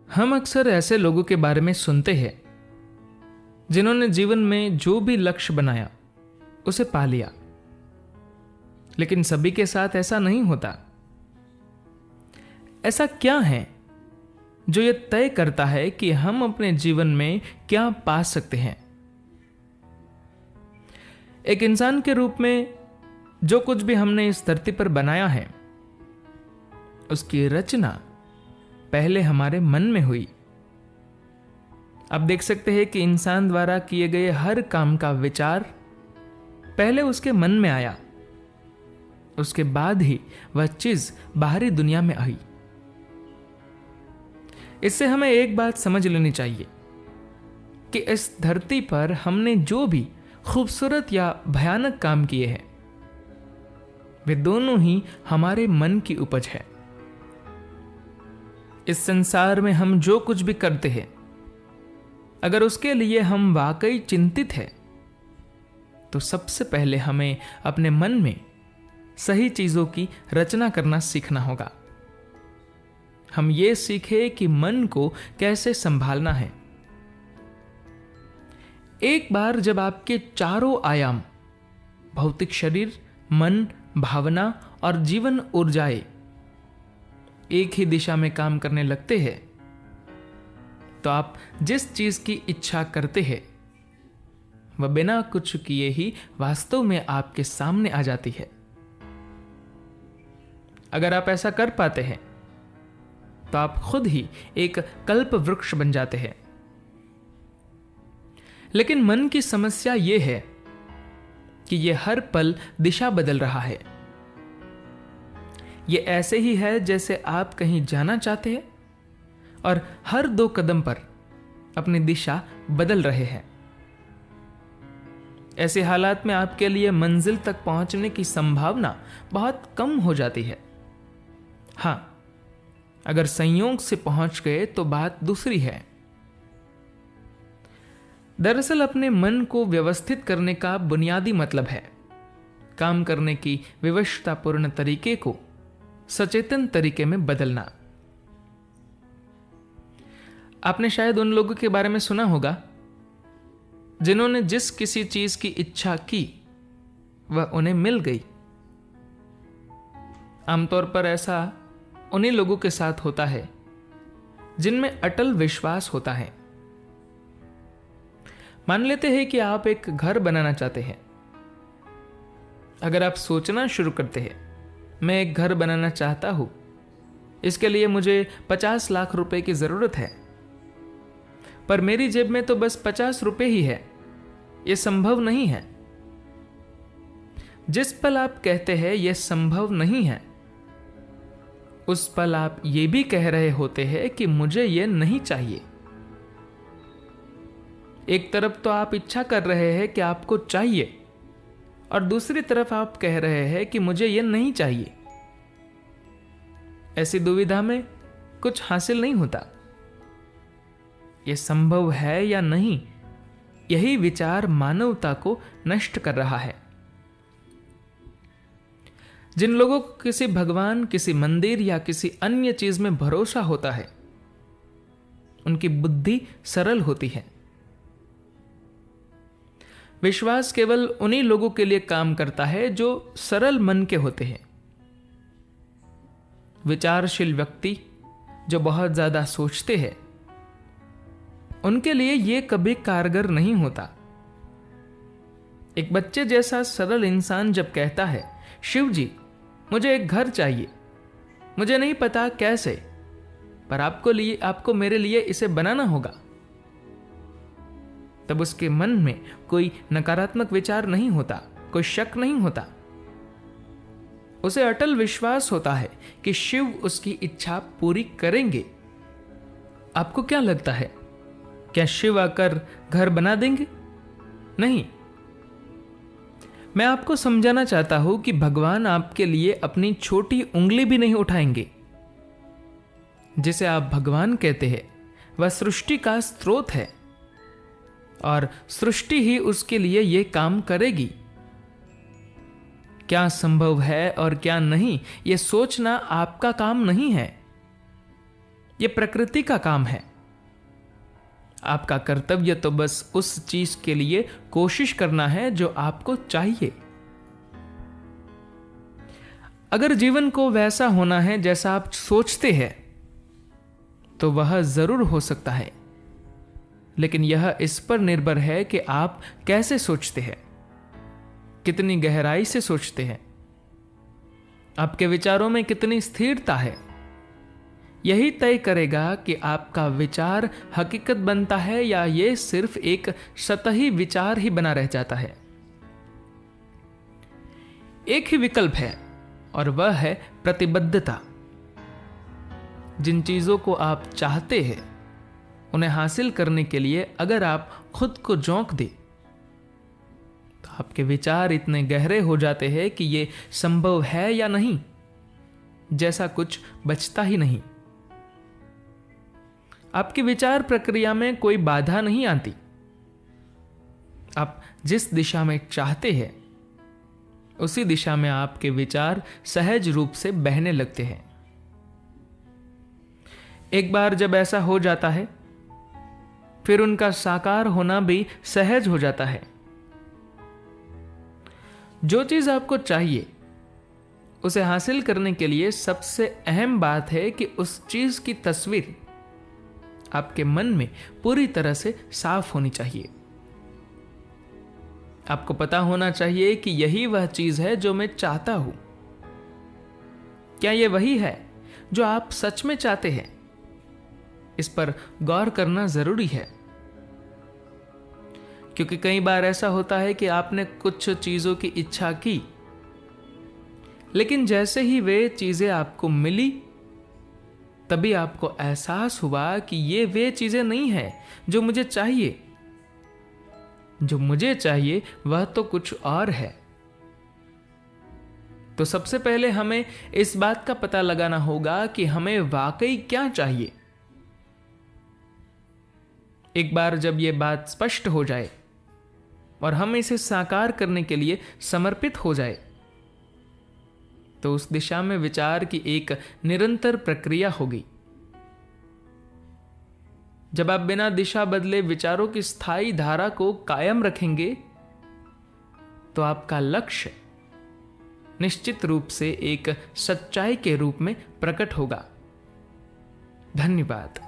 हम अक्सर ऐसे लोगों के बारे में सुनते हैं जिन्होंने जीवन में जो भी लक्ष्य बनाया उसे पा लिया, लेकिन सभी के साथ ऐसा नहीं होता। ऐसा क्या है जो ये तय करता है कि हम अपने जीवन में क्या पा सकते हैं? एक इंसान के रूप में जो कुछ भी हमने इस धरती पर बनाया है, उसकी रचना पहले हमारे मन में हुई। आप देख सकते हैं कि इंसान द्वारा किए गए हर काम का विचार पहले उसके मन में आया, उसके बाद ही वह चीज बाहरी दुनिया में आई। इससे हमें एक बात समझ लेनी चाहिए कि इस धरती पर हमने जो भी खूबसूरत या भयानक काम किए हैं, वे दोनों ही हमारे मन की उपज है। इस संसार में हम जो कुछ भी करते हैं, अगर उसके लिए हम वाकई चिंतित हैं, तो सबसे पहले हमें अपने मन में सही चीजों की रचना करना सीखना होगा। हम ये सीखें कि मन को कैसे संभालना है। एक बार जब आपके चारों आयाम भौतिक शरीर, मन, भावना और जीवन ऊर्जाएं एक ही दिशा में काम करने लगते हैं, तो आप जिस चीज की इच्छा करते हैं वह बिना कुछ किए ही वास्तव में आपके सामने आ जाती है। अगर आप ऐसा कर पाते हैं तो आप खुद ही एक कल्प वृक्ष बन जाते हैं। लेकिन मन की समस्या यह है कि यह हर पल दिशा बदल रहा है। यह ऐसे ही है जैसे आप कहीं जाना चाहते हैं और हर 2 कदम पर अपनी दिशा बदल रहे हैं। ऐसे हालात में आपके लिए मंजिल तक पहुंचने की संभावना बहुत कम हो जाती है। हां, अगर संयोग से पहुंच गए तो बात दूसरी है। दरअसल अपने मन को व्यवस्थित करने का बुनियादी मतलब है काम करने की विवशतापूर्ण तरीके को सचेतन तरीके में बदलना। आपने शायद उन लोगों के बारे में सुना होगा जिन्होंने जिस किसी चीज की इच्छा की वह उन्हें मिल गई। आमतौर पर ऐसा उन्हीं लोगों के साथ होता है जिनमें अटल विश्वास होता है। मान लेते हैं कि आप एक घर बनाना चाहते हैं। अगर आप सोचना शुरू करते हैं, मैं एक घर बनाना चाहता हूं, इसके लिए मुझे 50 लाख रुपए की जरूरत है, पर मेरी जेब में तो बस 50 रुपए ही है, यह संभव नहीं है। जिस पल आप कहते हैं यह संभव नहीं है, उस पल आप ये भी कह रहे होते हैं कि मुझे यह नहीं चाहिए। एक तरफ तो आप इच्छा कर रहे हैं कि आपको चाहिए, और दूसरी तरफ आप कह रहे हैं कि मुझे यह नहीं चाहिए। ऐसी दुविधा में कुछ हासिल नहीं होता। यह संभव है या नहीं, यही विचार मानवता को नष्ट कर रहा है। जिन लोगों को किसी भगवान, किसी मंदिर या किसी अन्य चीज में भरोसा होता है, उनकी बुद्धि सरल होती है। विश्वास केवल उन्हीं लोगों के लिए काम करता है जो सरल मन के होते हैं। विचारशील व्यक्ति जो बहुत ज्यादा सोचते हैं, उनके लिए यह कभी कारगर नहीं होता। एक बच्चे जैसा सरल इंसान जब कहता है, शिव जी मुझे एक घर चाहिए, मुझे नहीं पता कैसे, पर आपको मेरे लिए इसे बनाना होगा, तब उसके मन में कोई नकारात्मक विचार नहीं होता, कोई शक नहीं होता। उसे अटल विश्वास होता है कि शिव उसकी इच्छा पूरी करेंगे। आपको क्या लगता है, क्या शिव आकर घर बना देंगे? नहीं। मैं आपको समझाना चाहता हूं कि भगवान आपके लिए अपनी छोटी उंगली भी नहीं उठाएंगे। जिसे आप भगवान कहते हैं वह सृष्टि का स्रोत है, और सृष्टि ही उसके लिए यह काम करेगी। क्या संभव है और क्या नहीं, यह सोचना आपका काम नहीं है। ये प्रकृति का काम है। आपका कर्तव्य तो बस उस चीज के लिए कोशिश करना है जो आपको चाहिए। अगर जीवन को वैसा होना है जैसा आप सोचते हैं तो वह जरूर हो सकता है, लेकिन यह इस पर निर्भर है कि आप कैसे सोचते हैं, कितनी गहराई से सोचते हैं, आपके विचारों में कितनी स्थिरता है। यही तय करेगा कि आपका विचार हकीकत बनता है या यह सिर्फ एक सतही विचार ही बना रह जाता है। एक ही विकल्प है और वह है प्रतिबद्धता। जिन चीजों को आप चाहते हैं उन्हें हासिल करने के लिए अगर आप खुद को झोंक दें तो आपके विचार इतने गहरे हो जाते हैं कि यह संभव है या नहीं जैसा कुछ बचता ही नहीं। आपकी विचार प्रक्रिया में कोई बाधा नहीं आती। आप जिस दिशा में चाहते हैं उसी दिशा में आपके विचार सहज रूप से बहने लगते हैं। एक बार जब ऐसा हो जाता है फिर उनका साकार होना भी सहज हो जाता है। जो चीज आपको चाहिए उसे हासिल करने के लिए सबसे अहम बात है कि उस चीज की तस्वीर आपके मन में पूरी तरह से साफ होनी चाहिए। आपको पता होना चाहिए कि यही वह चीज है जो मैं चाहता हूं। क्या यह वही है जो आप सच में चाहते हैं? इस पर गौर करना जरूरी है, क्योंकि कई बार ऐसा होता है कि आपने कुछ चीजों की इच्छा की, लेकिन जैसे ही वे चीजें आपको मिली तभी आपको एहसास हुआ कि ये वे चीजें नहीं है जो मुझे चाहिए। जो मुझे चाहिए वह तो कुछ और है। तो सबसे पहले हमें इस बात का पता लगाना होगा कि हमें वाकई क्या चाहिए। एक बार जब यह बात स्पष्ट हो जाए और हम इसे साकार करने के लिए समर्पित हो जाए तो उस दिशा में विचार की एक निरंतर प्रक्रिया होगी। जब आप बिना दिशा बदले विचारों की स्थायी धारा को कायम रखेंगे तो आपका लक्ष्य निश्चित रूप से एक सच्चाई के रूप में प्रकट होगा। धन्यवाद।